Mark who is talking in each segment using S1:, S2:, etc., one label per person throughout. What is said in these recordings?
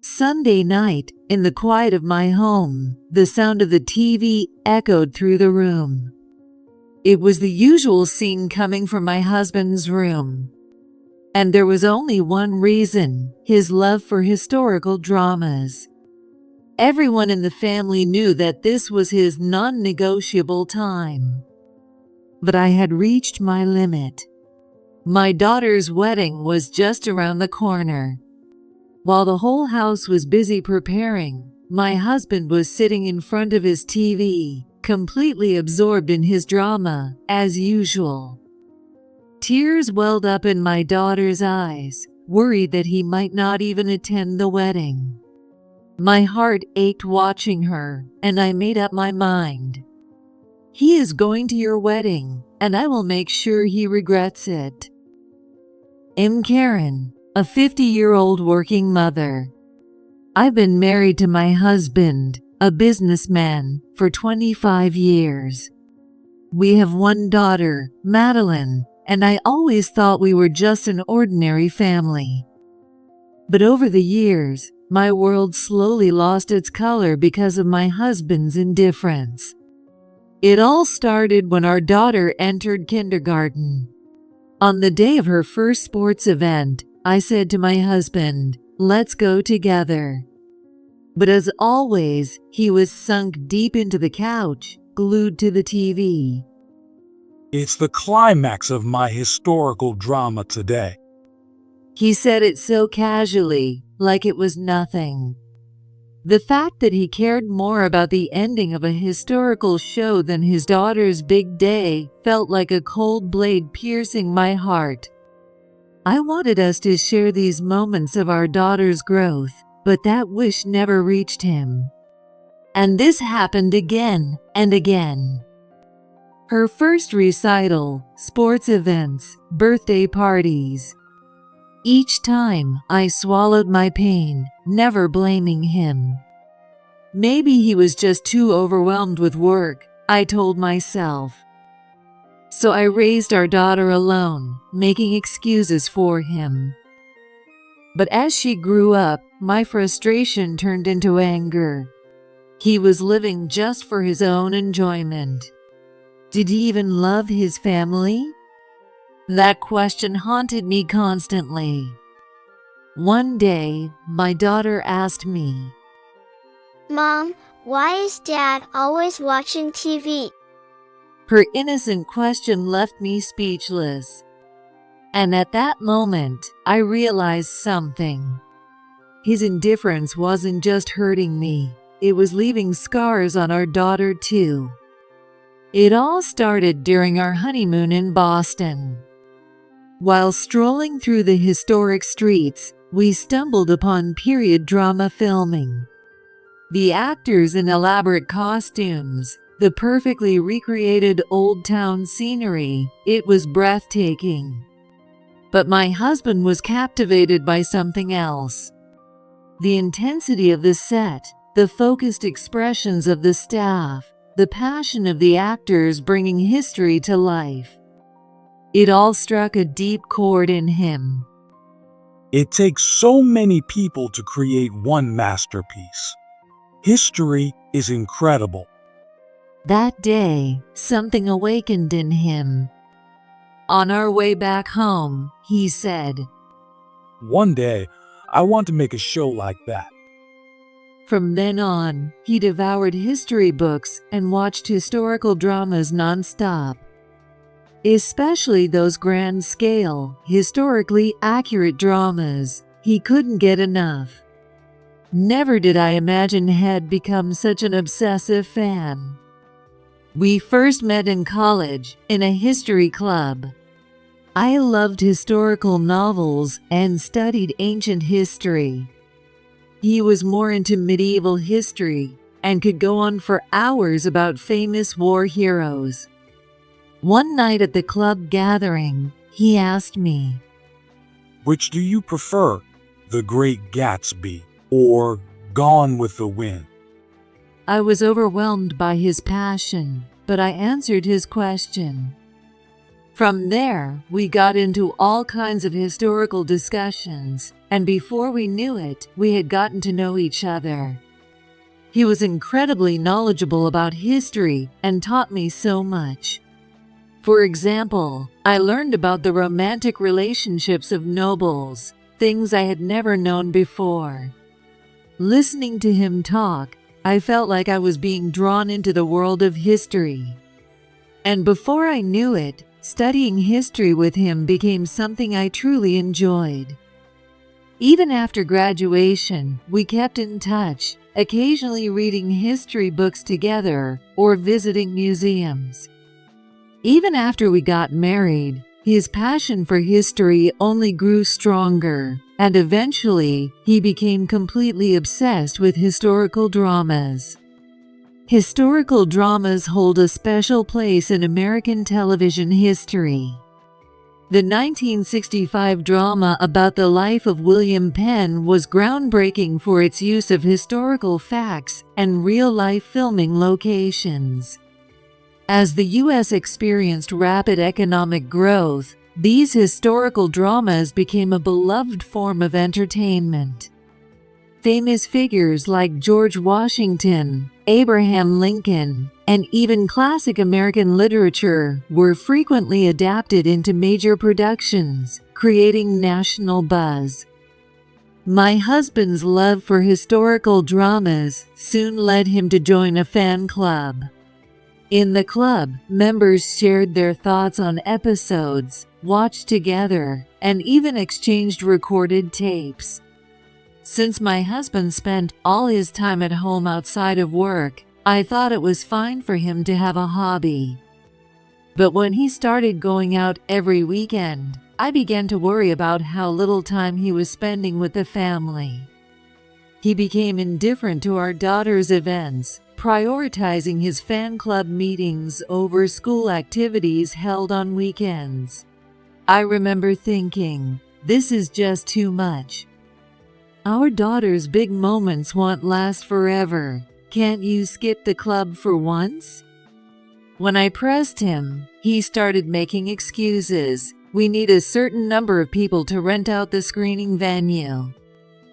S1: Sunday night, in the quiet of my home, the sound of the TV echoed through the room. It was the usual scene coming from my husband's room. And there was only one reason: his love for historical dramas. Everyone in the family knew that this was his non-negotiable time. But I had reached my limit. My daughter's wedding was just around the corner. While the whole house was busy preparing, my husband was sitting in front of his TV, completely absorbed in his drama, as usual. Tears welled up in my daughter's eyes, worried that he might not even attend the wedding. My heart ached watching her, and I made up my mind. He is going to your wedding, and I will make sure he regrets it. I'm Karen, a 50-year-old working mother. I've been married to my husband, a businessman, for 25 years. We have one daughter, Madeline, and I always thought we were just an ordinary family. But over the years, my world slowly lost its color because of my husband's indifference. It all started when our daughter entered kindergarten. On the day of her first sports event, I said to my husband, "Let's go together." But as always, he was sunk deep into the couch, glued to the TV.
S2: It's the climax of my historical drama today.
S1: He said it so casually, like it was nothing. The fact that he cared more about the ending of a historical show than his daughter's big day felt like a cold blade piercing my heart. I wanted us to share these moments of our daughter's growth, but that wish never reached him. And this happened again and again. Her first recital, sports events, birthday parties. Each time, I swallowed my pain, never blaming him. Maybe he was just too overwhelmed with work, I told myself. So I raised our daughter alone, making excuses for him. But as she grew up, my frustration turned into anger. He was living just for his own enjoyment. Did he even love his family? That question haunted me constantly. One day, my daughter asked me,
S3: "Mom, why is Dad always watching TV?"
S1: Her innocent question left me speechless. And at that moment, I realized something. His indifference wasn't just hurting me, it was leaving scars on our daughter too. It all started during our honeymoon in Boston. While strolling through the historic streets, we stumbled upon period drama filming. The actors in elaborate costumes, the perfectly recreated old-town scenery, it was breathtaking. But my husband was captivated by something else. The intensity of the set, the focused expressions of the staff, the passion of the actors bringing history to life. It all struck a deep chord in him.
S2: It takes so many people to create one masterpiece. History is incredible.
S1: That day, something awakened in him. On our way back home, he said,
S2: "One day, I want to make a show like that."
S1: From then on, he devoured history books and watched historical dramas nonstop. Especially those grand-scale, historically accurate dramas, he couldn't get enough. Never did I imagine he'd become such an obsessive fan. We first met in college, in a history club. I loved historical novels and studied ancient history. He was more into medieval history and could go on for hours about famous war heroes. One night at the club gathering, he asked me,
S2: "Which do you prefer, The Great Gatsby or Gone with the Wind?"
S1: I was overwhelmed by his passion, but I answered his question. From there, we got into all kinds of historical discussions, and before we knew it, we had gotten to know each other. He was incredibly knowledgeable about history and taught me so much. For example, I learned about the romantic relationships of nobles, things I had never known before. Listening to him talk, I felt like I was being drawn into the world of history. And before I knew it, studying history with him became something I truly enjoyed. Even after graduation, we kept in touch, occasionally reading history books together or visiting museums. Even after we got married, his passion for history only grew stronger, and eventually, he became completely obsessed with historical dramas. Historical dramas hold a special place in American television history. The 1965 drama about the life of William Penn was groundbreaking for its use of historical facts and real-life filming locations. As the U.S. experienced rapid economic growth, these historical dramas became a beloved form of entertainment. Famous figures like George Washington, Abraham Lincoln, and even classic American literature were frequently adapted into major productions, creating national buzz. My husband's love for historical dramas soon led him to join a fan club. In the club, members shared their thoughts on episodes, watched together, and even exchanged recorded tapes. Since my husband spent all his time at home outside of work, I thought it was fine for him to have a hobby. But when he started going out every weekend, I began to worry about how little time he was spending with the family. He became indifferent to our daughter's events, prioritizing his fan club meetings over school activities held on weekends. I remember thinking, this is just too much. Our daughter's big moments won't last forever. Can't you skip the club for once? When I pressed him, he started making excuses. We need a certain number of people to rent out the screening venue.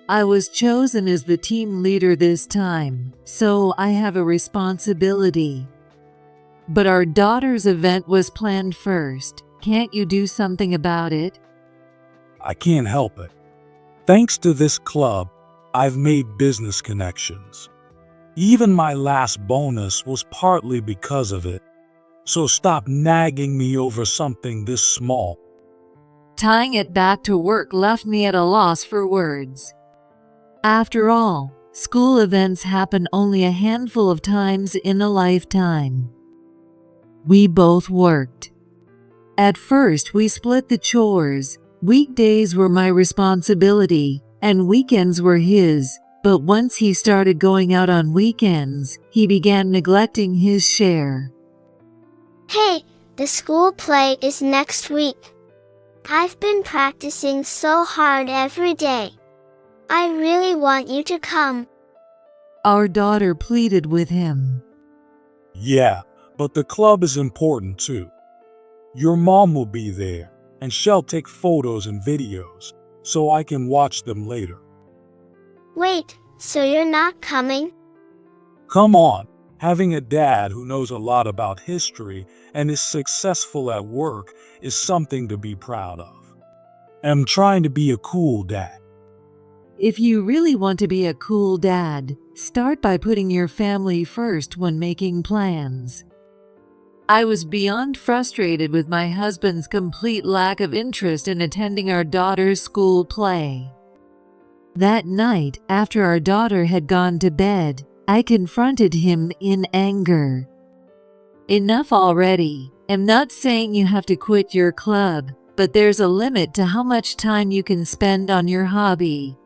S1: I was chosen as the team leader this time, so I have a responsibility. But our daughter's event was planned first. Can't you do something about it?
S2: I can't help it. Thanks to this club, I've made business connections. Even my last bonus was partly because of it. So stop nagging me over something this small.
S1: Tying it back to work left me at a loss for words. After all, school events happen only a handful of times in a lifetime. We both worked. At first, we split the chores. Weekdays were my responsibility, and weekends were his. But once he started going out on weekends, he began neglecting his share.
S3: Hey, the school play is next week. I've been practicing so hard every day. I really want you to come.
S1: Our daughter pleaded with him.
S2: Yeah, but the club is important too. Your mom will be there, and she'll take photos and videos, so I can watch them later.
S3: Wait, so you're not coming?
S2: Come on, having a dad who knows a lot about history and is successful at work is something to be proud of. I'm trying to be a cool dad.
S1: If you really want to be a cool dad, start by putting your family first when making plans. I was beyond frustrated with my husband's complete lack of interest in attending our daughter's school play. That night, after our daughter had gone to bed, I confronted him in anger. Enough already. I'm not saying you have to quit your club, but there's a limit to how much time you can spend on your hobby.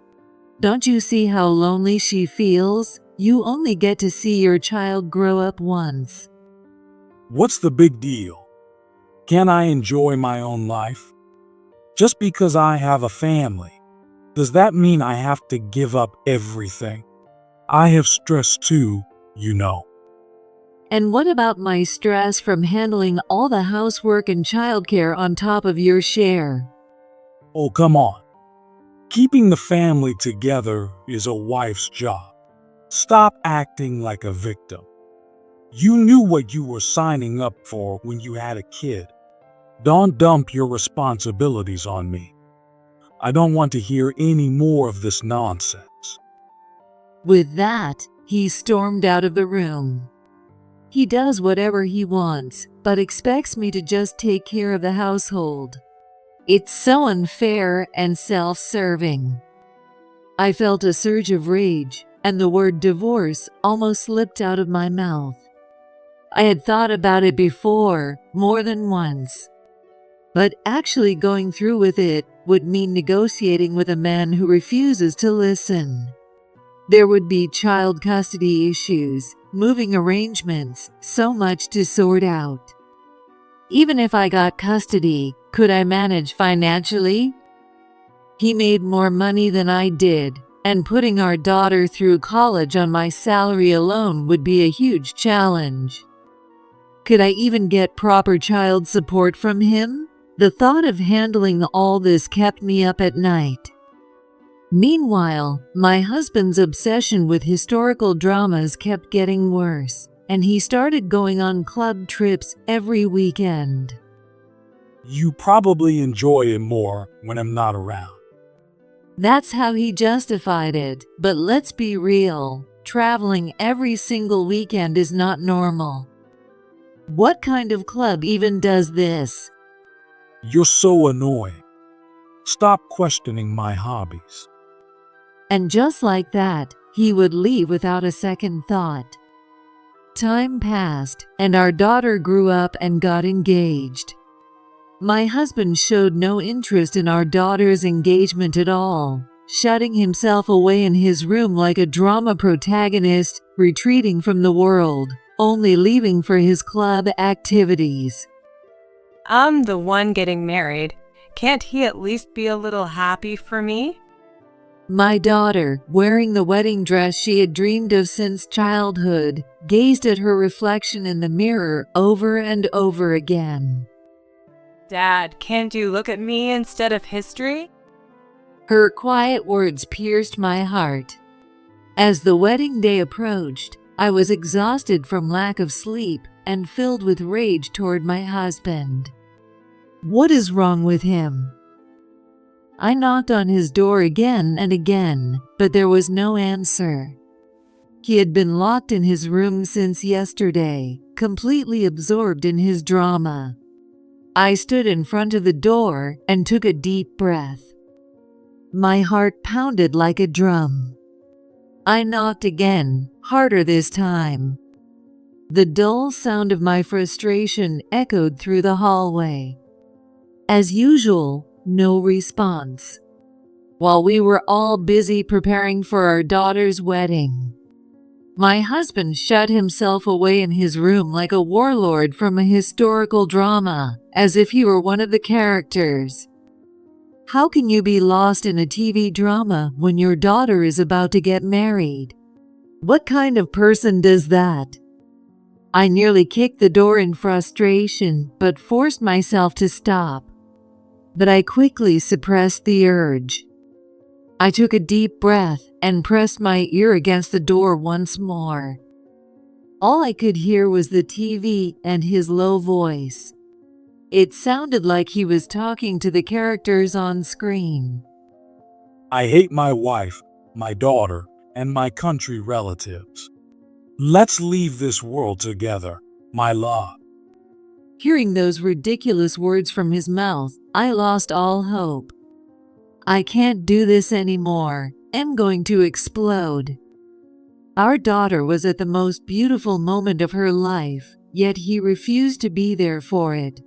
S1: Don't you see how lonely she feels? You only get to see your child grow up once.
S2: What's the big deal? Can I enjoy my own life? Just because I have a family, does that mean I have to give up everything? I have stress too, you know.
S1: And what about my stress from handling all the housework and childcare on top of your share?
S2: Oh, come on. Keeping the family together is a wife's job. Stop acting like a victim. You knew what you were signing up for when you had a kid. Don't dump your responsibilities on me. I don't want to hear any more of this nonsense.
S1: With that, he stormed out of the room. He does whatever he wants, but expects me to just take care of the household. It's so unfair and self-serving. I felt a surge of rage, and the word divorce almost slipped out of my mouth. I had thought about it before, more than once. But actually going through with it would mean negotiating with a man who refuses to listen. There would be child custody issues, moving arrangements, so much to sort out. Even if I got custody, could I manage financially? He made more money than I did, and putting our daughter through college on my salary alone would be a huge challenge. Could I even get proper child support from him? The thought of handling all this kept me up at night. Meanwhile, my husband's obsession with historical dramas kept getting worse, and he started going on club trips every weekend.
S2: You probably enjoy it more when I'm not around.
S1: That's how he justified it, but let's be real, traveling every single weekend is not normal. What kind of club even does this?
S2: You're so annoying. Stop questioning my hobbies.
S1: And just like that, he would leave without a second thought. Time passed, and our daughter grew up and got engaged. My husband showed no interest in our daughter's engagement at all, shutting himself away in his room like a drama protagonist, retreating from the world, only leaving for his club activities.
S4: I'm the one getting married. Can't he at least be a little happy for me?
S1: My daughter, wearing the wedding dress she had dreamed of since childhood, gazed at her reflection in the mirror over and over again.
S4: Dad, can't you look at me instead of history?
S1: Her quiet words pierced my heart. As the wedding day approached, I was exhausted from lack of sleep and filled with rage toward my husband. What is wrong with him? I knocked on his door again and again, but there was no answer. He had been locked in his room since yesterday, completely absorbed in his drama. I stood in front of the door and took a deep breath. My heart pounded like a drum. I knocked again, harder this time. The dull sound of my frustration echoed through the hallway. As usual, no response. While we were all busy preparing for our daughter's wedding, my husband shut himself away in his room like a warlord from a historical drama, as if he were one of the characters. How can you be lost in a TV drama when your daughter is about to get married? What kind of person does that? I nearly kicked the door in frustration, but forced myself to stop. But I quickly suppressed the urge. I took a deep breath and pressed my ear against the door once more. All I could hear was the TV and his low voice. It sounded like he was talking to the characters on screen.
S2: I hate my wife, my daughter, and my country relatives. Let's leave this world together, my love.
S1: Hearing those ridiculous words from his mouth, I lost all hope. I can't do this anymore. I'm going to explode. Our daughter was at the most beautiful moment of her life, yet he refused to be there for it.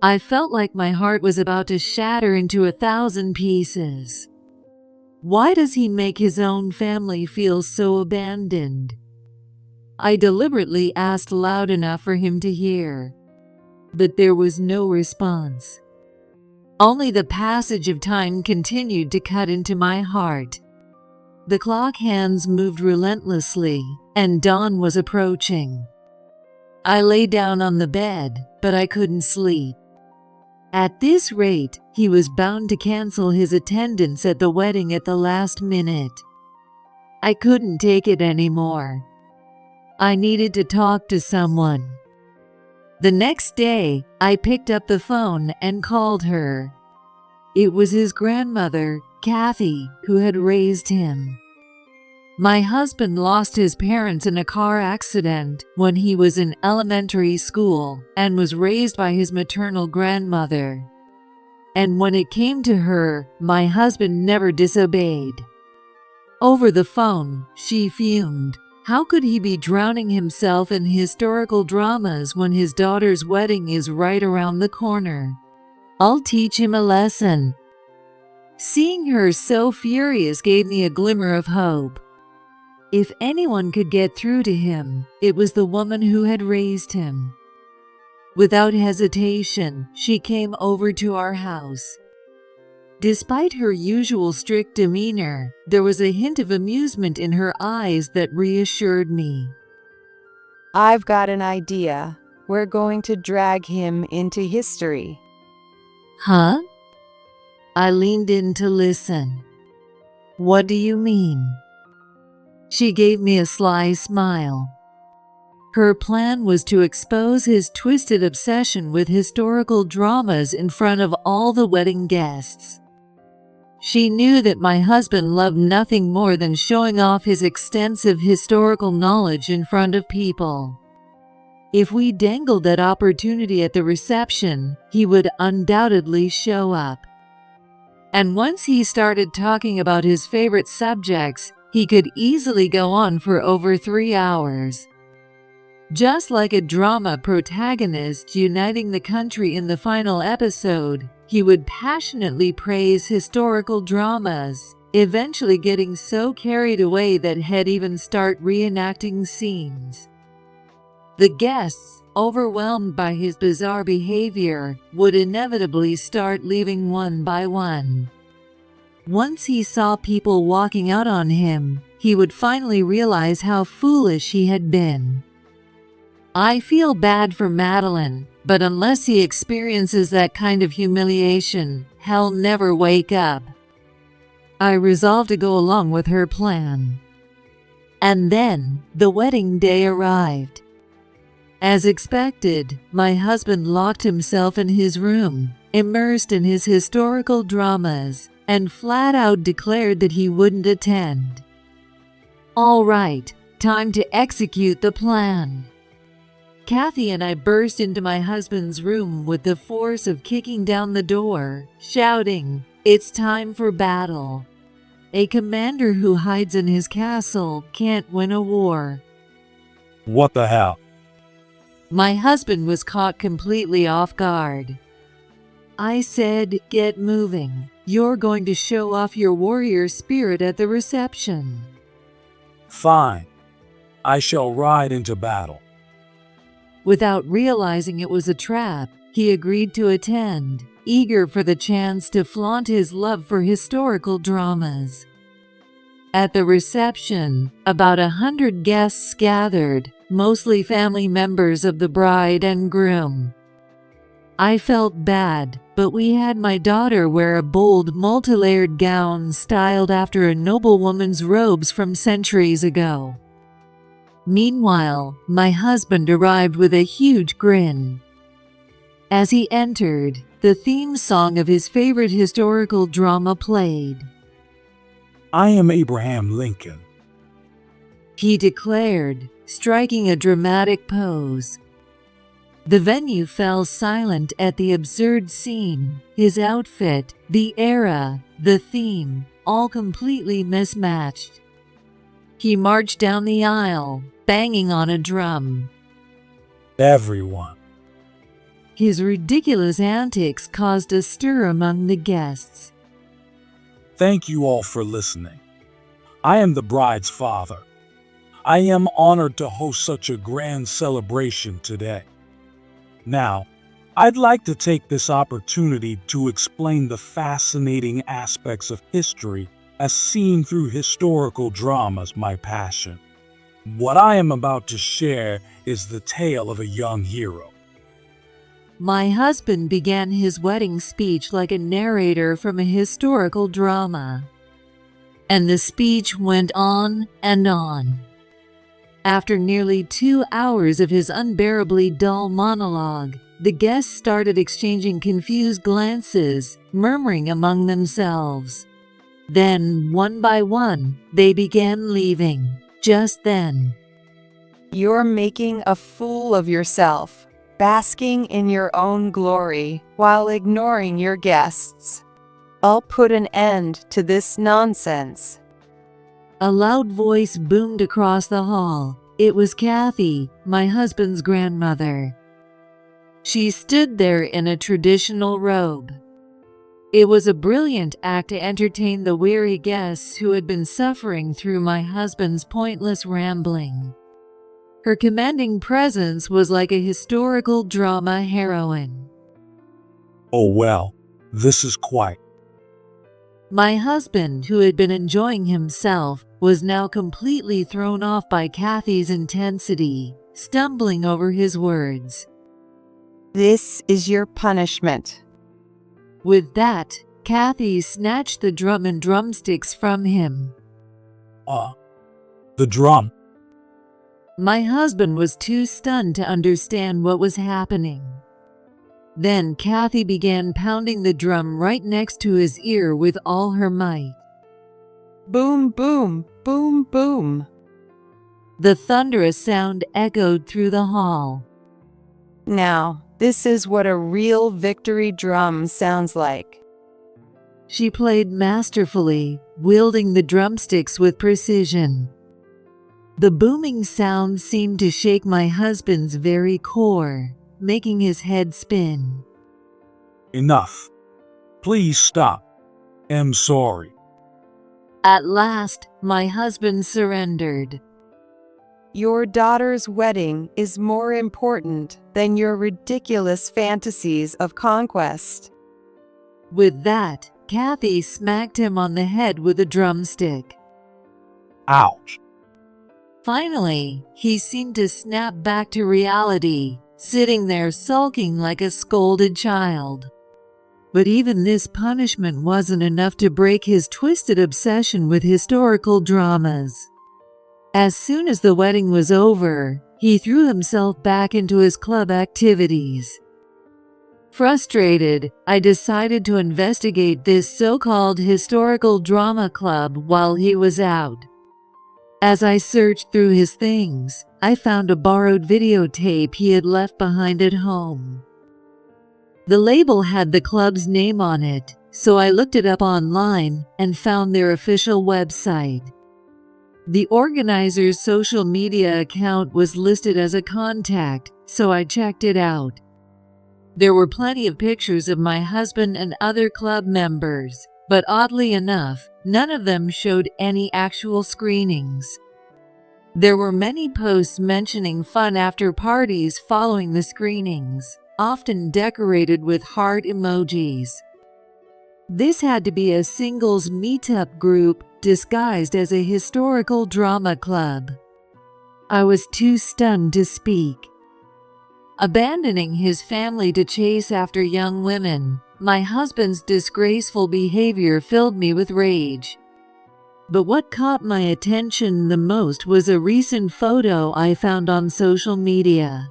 S1: I felt like my heart was about to shatter into 1,000 pieces. Why does he make his own family feel so abandoned? I deliberately asked loud enough for him to hear, but there was no response. Only the passage of time continued to cut into my heart. The clock hands moved relentlessly, and dawn was approaching. I lay down on the bed, but I couldn't sleep. At this rate, he was bound to cancel his attendance at the wedding at the last minute. I couldn't take it anymore. I needed to talk to someone. The next day, I picked up the phone and called her. It was his grandmother, Kathy, who had raised him. My husband lost his parents in a car accident when he was in elementary school and was raised by his maternal grandmother. And when it came to her, my husband never disobeyed. Over the phone, she fumed. How could he be drowning himself in historical dramas when his daughter's wedding is right around the corner? I'll teach him a lesson. Seeing her so furious gave me a glimmer of hope. If anyone could get through to him, it was the woman who had raised him. Without hesitation, she came over to our house. Despite her usual strict demeanor, there was a hint of amusement in her eyes that reassured me.
S5: I've got an idea. We're going to drag him into history.
S1: Huh? I leaned in to listen. What do you mean? She gave me a sly smile. Her plan was to expose his twisted obsession with historical dramas in front of all the wedding guests. She knew that my husband loved nothing more than showing off his extensive historical knowledge in front of people. If we dangled that opportunity at the reception, he would undoubtedly show up. And once he started talking about his favorite subjects, he could easily go on for over 3 hours. Just like a drama protagonist uniting the country in the final episode, he would passionately praise historical dramas, eventually getting so carried away that he'd even start reenacting scenes. The guests, overwhelmed by his bizarre behavior, would inevitably start leaving one by one. Once he saw people walking out on him, he would finally realize how foolish he had been. I feel bad for Madeline, but unless he experiences that kind of humiliation, he'll never wake up. I resolved to go along with her plan. And then, the wedding day arrived. As expected, my husband locked himself in his room, immersed in his historical dramas, and flat out declared that he wouldn't attend. All right, time to execute the plan. Kathy and I burst into my husband's room with the force of kicking down the door, shouting, "It's time for battle. A commander who hides in his castle can't win a war."
S2: What the hell?
S1: My husband was caught completely off guard. I said, "Get moving. You're going to show off your warrior spirit at the reception."
S2: Fine. I shall ride into battle.
S1: Without realizing it was a trap, he agreed to attend, eager for the chance to flaunt his love for historical dramas. At the reception, about 100 guests gathered, mostly family members of the bride and groom. I felt bad, but we had my daughter wear a bold, multi-layered gown styled after a noblewoman's robes from centuries ago. Meanwhile, my husband arrived with a huge grin. As he entered, the theme song of his favorite historical drama played.
S2: I am Abraham Lincoln.
S1: He declared, striking a dramatic pose. The venue fell silent at the absurd scene, his outfit, the era, the theme, all completely mismatched. He marched down the aisle, banging on a drum.
S2: Everyone.
S1: His ridiculous antics caused a stir among the guests.
S2: Thank you all for listening. I am the bride's father. I am honored to host such a grand celebration today. Now, I'd like to take this opportunity to explain the fascinating aspects of history as seen through historical dramas, my passion. What I am about to share is the tale of a young hero.
S1: My husband began his wedding speech like a narrator from a historical drama. And the speech went on and on. After nearly 2 hours of his unbearably dull monologue, the guests started exchanging confused glances, murmuring among themselves. Then, one by one, they began leaving. Just then,
S5: You're making a fool of yourself, basking in your own glory while ignoring your guests. I'll put an end to this nonsense.
S1: a loud voice boomed across the hall. It was Kathy, my husband's grandmother. She stood there in a traditional robe. It was a brilliant act to entertain the weary guests who had been suffering through my husband's pointless rambling. Her commanding presence was like a historical drama heroine.
S2: Oh well, this is quite.
S1: My husband, who had been enjoying himself, was now completely thrown off by Kathy's intensity, stumbling over his words.
S5: This is your punishment.
S1: With that, Kathy snatched the drum and drumsticks from him.
S2: The drum.
S1: My husband was too stunned to understand what was happening. Then Kathy began pounding the drum right next to his ear with all her might.
S5: Boom, boom, boom, boom.
S1: The thunderous sound echoed through the hall.
S5: Now, this is what a real victory drum sounds like.
S1: She played masterfully, wielding the drumsticks with precision. The booming sound seemed to shake my husband's very core, making his head spin.
S2: Enough. Please stop. I'm sorry.
S1: At last, my husband surrendered.
S5: Your daughter's wedding is more important than your ridiculous fantasies of conquest.
S1: With that, Kathy smacked him on the head with a drumstick.
S2: Ouch.
S1: Finally, he seemed to snap back to reality, sitting there sulking like a scolded child. But even this punishment wasn't enough to break his twisted obsession with historical dramas. As soon as the wedding was over, he threw himself back into his club activities. Frustrated, I decided to investigate this so-called historical drama club while he was out. As I searched through his things, I found a borrowed videotape he had left behind at home. The label had the club's name on it, so I looked it up online and found their official website. The organizer's social media account was listed as a contact, so I checked it out. There were plenty of pictures of my husband and other club members, but oddly enough, none of them showed any actual screenings. There were many posts mentioning fun after parties following the screenings, often decorated with heart emojis. This had to be a singles meetup group disguised as a historical drama club. I was too stunned to speak. Abandoning his family to chase after young women, my husband's disgraceful behavior filled me with rage. But what caught my attention the most was a recent photo I found on social media.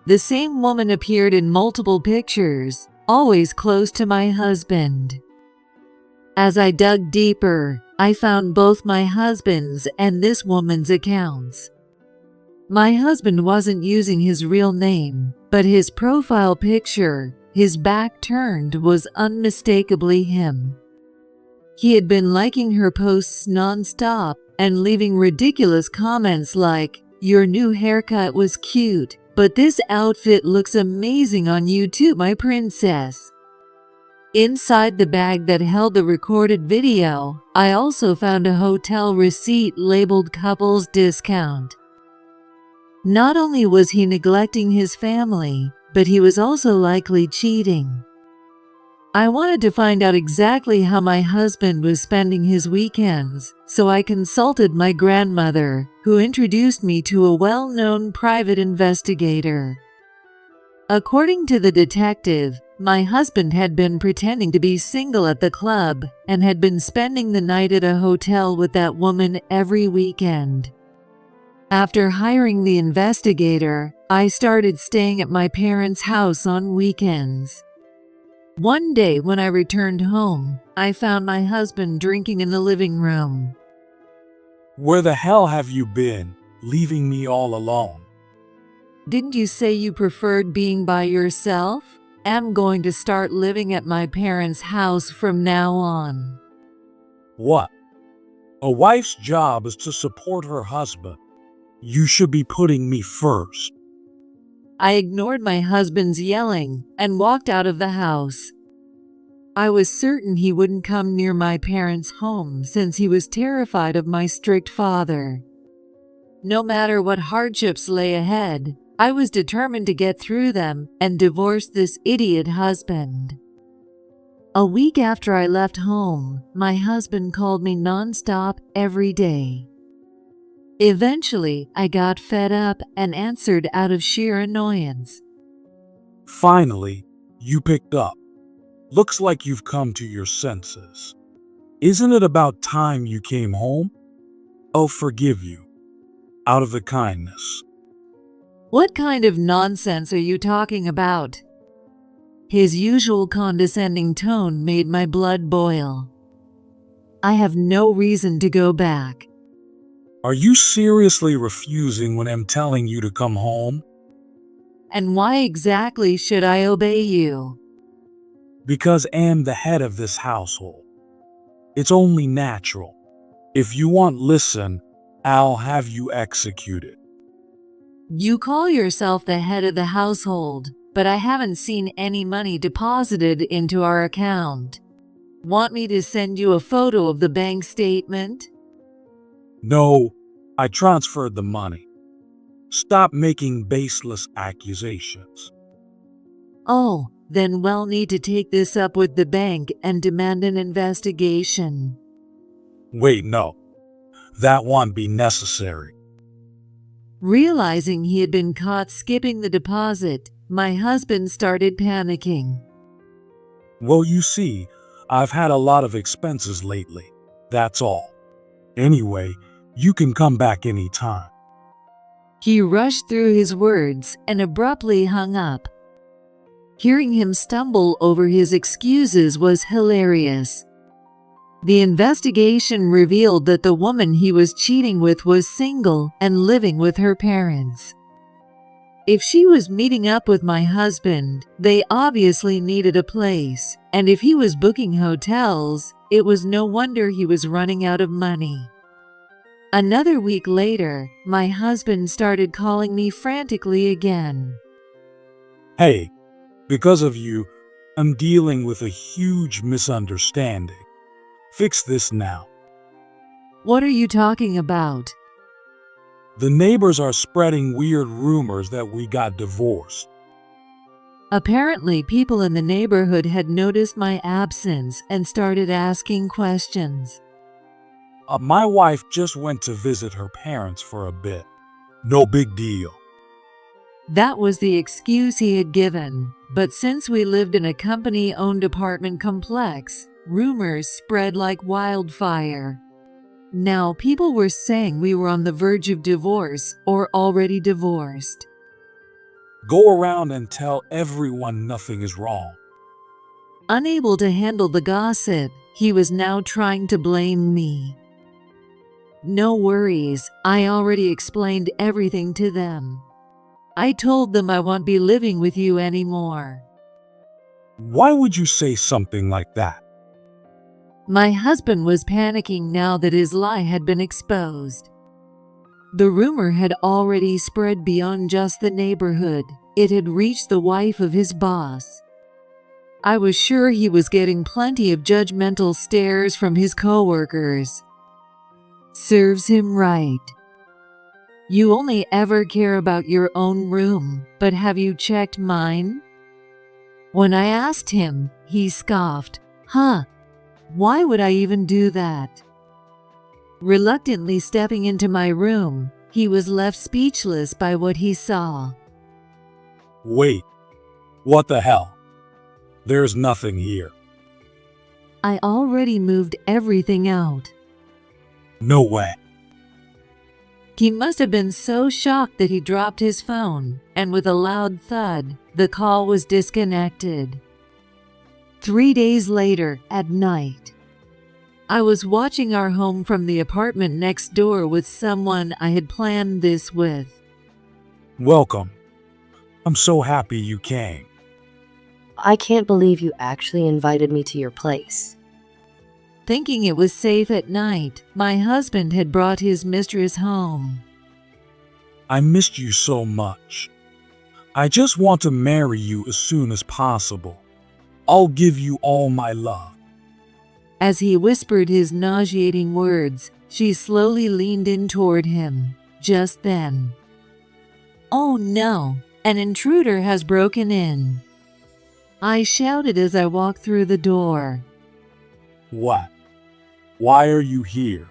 S1: The same woman appeared in multiple pictures, always close to my husband. As I dug deeper, I found both my husband's and this woman's accounts. My husband wasn't using his real name, but his profile picture, his back turned, was unmistakably him. He had been liking her posts non-stop and leaving ridiculous comments like, "Your new haircut was cute, but this outfit looks amazing on you too, my princess." Inside the bag that held the recorded video, I also found a hotel receipt labeled couples discount. Not only was he neglecting his family, but he was also likely cheating. I wanted to find out exactly how my husband was spending his weekends, so I consulted my grandmother, who introduced me to a well-known private investigator. According to the detective, my husband had been pretending to be single at the club and had been spending the night at a hotel with that woman every weekend. After hiring the investigator, I started staying at my parents' house on weekends. One day when I returned home, I found my husband drinking in the living room.
S2: Where the hell have you been, leaving me all alone?
S1: Didn't you say you preferred being by yourself? I'm going to start living at my parents' house from now on.
S2: What? A wife's job is to support her husband. You should be putting me first.
S1: I ignored my husband's yelling and walked out of the house. I was certain he wouldn't come near my parents' home since he was terrified of my strict father. No matter what hardships lay ahead, I was determined to get through them and divorce this idiot husband. A week after I left home, my husband called me nonstop every day. Eventually, I got fed up and answered out of sheer annoyance.
S2: Finally, you picked up. Looks like you've come to your senses. Isn't it about time you came home? I'll forgive you. Out of the kindness.
S1: What kind of nonsense are you talking about? His usual condescending tone made my blood boil. I have no reason to go back.
S2: Are you seriously refusing when I'm telling you to come home?
S1: And why exactly should I obey you?
S2: Because I'm the head of this household. It's only natural. If you want listen, I'll have you executed.
S1: You call yourself the head of the household, but I haven't seen any money deposited into our account. Want me to send you a photo of the bank statement?
S2: No, I transferred the money. Stop making baseless accusations.
S1: Oh, then we'll need to take this up with the bank and demand an investigation.
S2: Wait, no. That won't be necessary.
S1: Realizing he had been caught skipping the deposit, my husband started panicking.
S2: Well, you see, I've had a lot of expenses lately. That's all. Anyway, you can come back anytime.
S1: He rushed through his words and abruptly hung up. Hearing him stumble over his excuses was hilarious. The investigation revealed that the woman he was cheating with was single and living with her parents. If she was meeting up with my husband, they obviously needed a place, and if he was booking hotels, it was no wonder he was running out of money. Another week later, my husband started calling me frantically again.
S2: Hey, because of you, I'm dealing with a huge misunderstanding. Fix this now.
S1: What are you talking about?
S2: The neighbors are spreading weird rumors that we got divorced.
S1: Apparently, people in the neighborhood had noticed my absence and started asking questions.
S2: My wife just went to visit her parents for a bit. No big deal.
S1: That was the excuse he had given, but since we lived in a company-owned apartment complex, rumors spread like wildfire. Now people were saying we were on the verge of divorce or already divorced.
S2: Go around and tell everyone nothing is wrong.
S1: Unable to handle the gossip, he was now trying to blame me. No worries, I already explained everything to them. I told them I won't be living with you anymore.
S2: Why would you say something like that?
S1: My husband was panicking now that his lie had been exposed. The rumor had already spread beyond just the neighborhood. It had reached the wife of his boss. I was sure he was getting plenty of judgmental stares from his coworkers. Serves him right. You only ever care about your own room, but have you checked mine? When I asked him, he scoffed, "Huh, why would I even do that?" Reluctantly stepping into my room, he was left speechless by what he saw.
S2: Wait, what the hell? There's nothing here.
S1: I already moved everything out.
S2: No way.
S1: He must have been so shocked that he dropped his phone, and with a loud thud, the call was disconnected. 3 days later, at night, I was watching our home from the apartment next door with someone I had planned this with.
S2: Welcome. I'm so happy you came.
S6: I can't believe you actually invited me to your place.
S1: Thinking it was safe at night, my husband had brought his mistress home.
S2: I missed you so much. I just want to marry you as soon as possible. I'll give you all my love.
S1: As he whispered his nauseating words, she slowly leaned in toward him. Just then, "Oh no, an intruder has broken in!" I shouted as I walked through the door.
S2: What? Why are you here?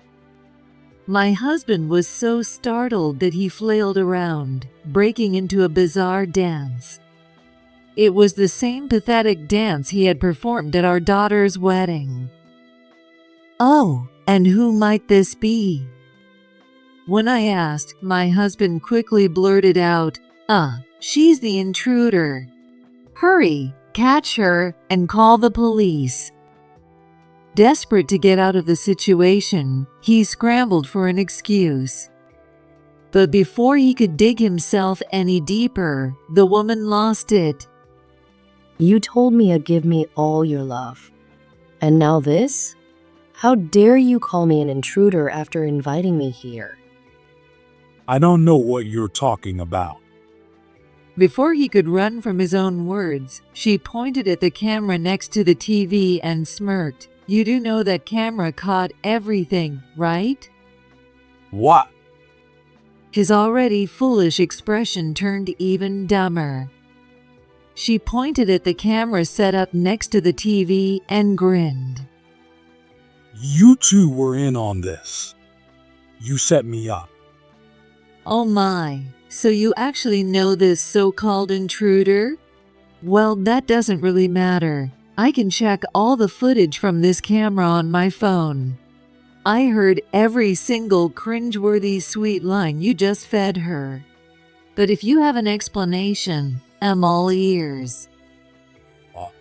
S1: My husband was so startled that he flailed around, breaking into a bizarre dance. It was the same pathetic dance he had performed at our daughter's wedding. "Oh, and who might this be?" When I asked, my husband quickly blurted out, she's the intruder. Hurry, catch her, and call the police." Desperate to get out of the situation, he scrambled for an excuse. But before he could dig himself any deeper, the woman lost it.
S6: You told me you'd give me all your love. And now this? How dare you call me an intruder after inviting me here?
S2: I don't know what you're talking about.
S1: Before he could run from his own words, she pointed at the camera next to the TV and smirked. "You do know that camera caught everything, right?"
S2: What?
S1: His already foolish expression turned even dumber. She pointed at the camera set up next to the TV and grinned.
S2: You two were in on this. You set me up.
S1: "Oh my, so you actually know this so-called intruder?" "Well, that doesn't really matter. I can check all the footage from this camera on my phone. I heard every single cringeworthy sweet line you just fed her. But if you have an explanation, I'm all ears."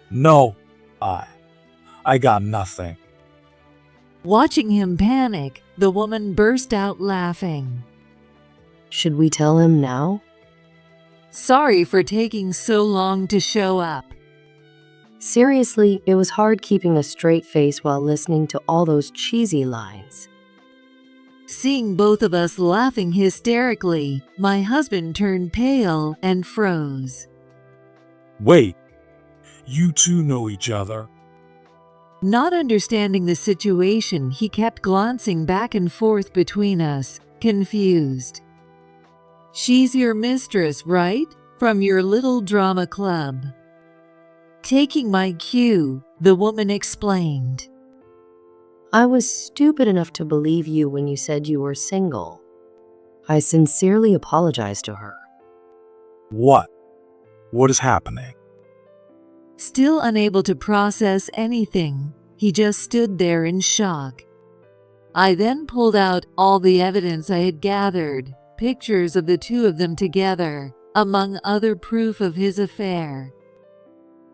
S2: No, I got nothing.
S1: Watching him panic, the woman burst out laughing.
S6: Should we tell him now?
S1: "Sorry for taking so long to show up."
S6: Seriously, it was hard keeping a straight face while listening to all those cheesy lines.
S1: Seeing both of us laughing hysterically, my husband turned pale and froze.
S2: Wait, you two know each other?
S1: Not understanding the situation, he kept glancing back and forth between us, confused. "She's your mistress, right? From your little drama club." Taking my cue, the woman explained.
S6: I was stupid enough to believe you when you said you were single. I sincerely apologized to her.
S2: What? What is happening?
S1: Still unable to process anything, he just stood there in shock. I then pulled out all the evidence I had gathered, pictures of the two of them together, among other proof of his affair.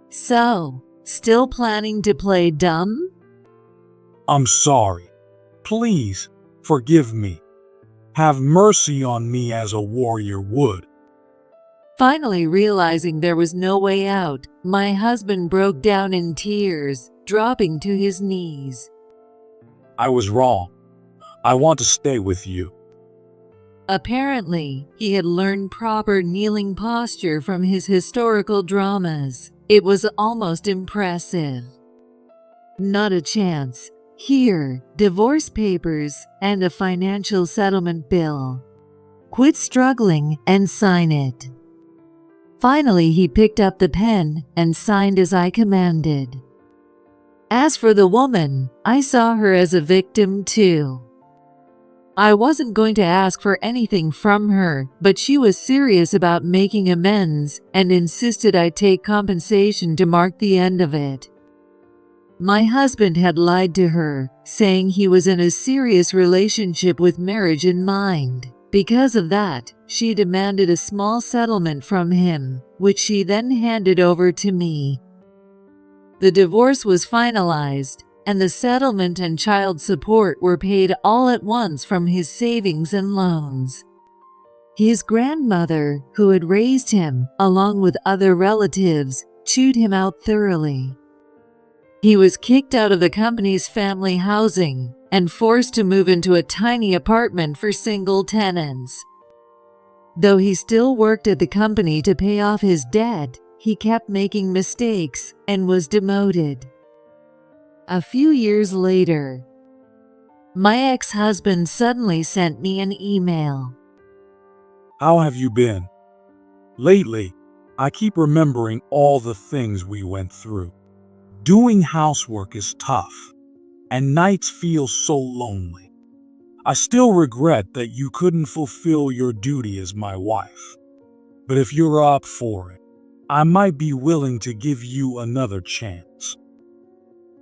S1: "So, still planning to play dumb?"
S2: I'm sorry. Please, forgive me. Have mercy on me as a warrior would.
S1: Finally realizing there was no way out, my husband broke down in tears, dropping to his knees.
S2: I was wrong. I want to stay with you.
S1: Apparently, he had learned proper kneeling posture from his historical dramas. It was almost impressive. Not a chance. Here, divorce papers and a financial settlement bill. Quit struggling and sign it. Finally, he picked up the pen and signed as I commanded. As for the woman, I saw her as a victim too. I wasn't going to ask for anything from her, but she was serious about making amends and insisted I take compensation to mark the end of it. My husband had lied to her, saying he was in a serious relationship with marriage in mind. Because of that, she demanded a small settlement from him, which she then handed over to me. The divorce was finalized, and the settlement and child support were paid all at once from his savings and loans. His grandmother, who had raised him, along with other relatives, chewed him out thoroughly. He was kicked out of the company's family housing and forced to move into a tiny apartment for single tenants. Though he still worked at the company to pay off his debt, he kept making mistakes and was demoted. A few years later, my ex-husband suddenly sent me an email.
S2: How have you been? Lately, I keep remembering all the things we went through. Doing housework is tough, and nights feel so lonely. I still regret that you couldn't fulfill your duty as my wife. But if you're up for it, I might be willing to give you another chance.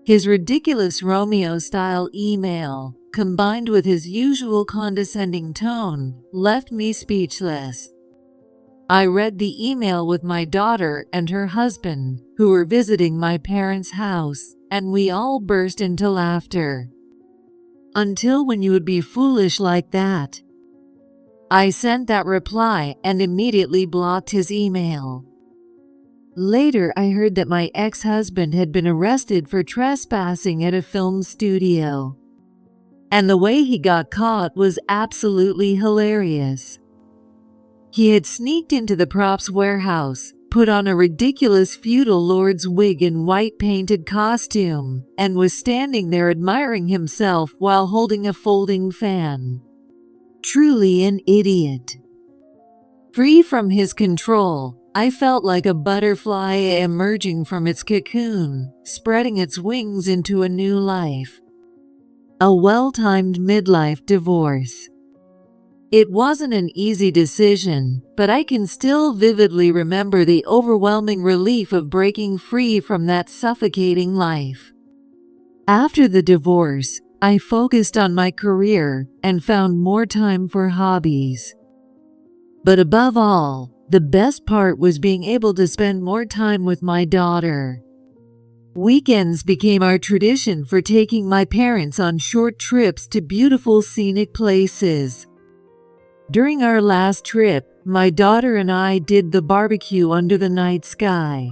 S1: His ridiculous Romeo-style email, combined with his usual condescending tone, left me speechless. I read the email with my daughter and her husband, who were visiting my parents' house, and we all burst into laughter. Until when you would be foolish like that? I sent that reply and immediately blocked his email. Later, I heard that my ex-husband had been arrested for trespassing at a film studio. And the way he got caught was absolutely hilarious. He had sneaked into the props warehouse, put on a ridiculous feudal lord's wig and white painted costume, and was standing there admiring himself while holding a folding fan. Truly an idiot. Free from his control, I felt like a butterfly emerging from its cocoon, spreading its wings into a new life. A well-timed midlife divorce. It wasn't an easy decision, but I can still vividly remember the overwhelming relief of breaking free from that suffocating life. After the divorce, I focused on my career and found more time for hobbies. But above all, the best part was being able to spend more time with my daughter. Weekends became our tradition for taking my parents on short trips to beautiful scenic places. During our last trip, my daughter and I did the barbecue under the night sky.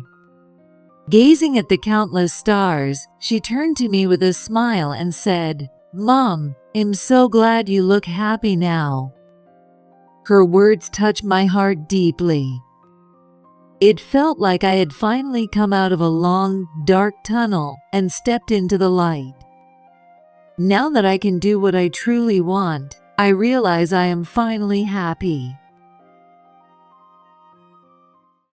S1: Gazing at the countless stars, she turned to me with a smile and said, "Mom, I'm so glad you look happy now." Her words touched my heart deeply. It felt like I had finally come out of a long, dark tunnel and stepped into the light. Now that I can do what I truly want, I realize I am finally happy.